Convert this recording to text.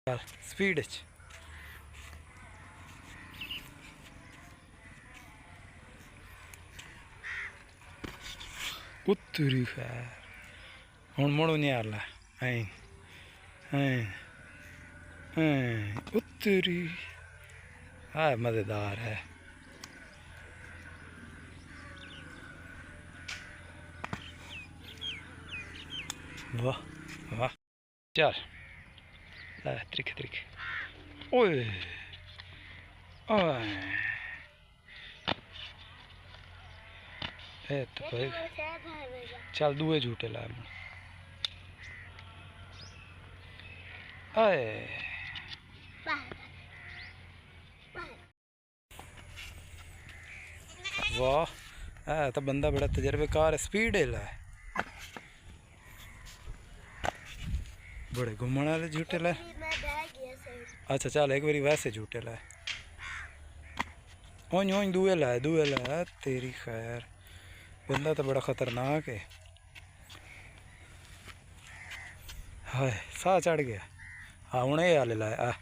यार स्पीड उत्तरी खैर हूँ मुड़ो नहीं हार ला उत्तरी हाँ मज़ेदार है। वाह वाह चल त्रिक त्रिक ओए ओए तो भाई चल दूए झूठे ला आए वाह है तो बंदा बड़ा तजर्बेकार है। स्पीड है ला बड़े घूमने वाले झूठे ला। अच्छा चल एक बारी वैसे झूठे ला ओंज ओंज दूए ला तेरी खैर बंदा तो बड़ा खतरनाक है। हाय साह चढ़ गया हाँ हूँ ये हाल लाया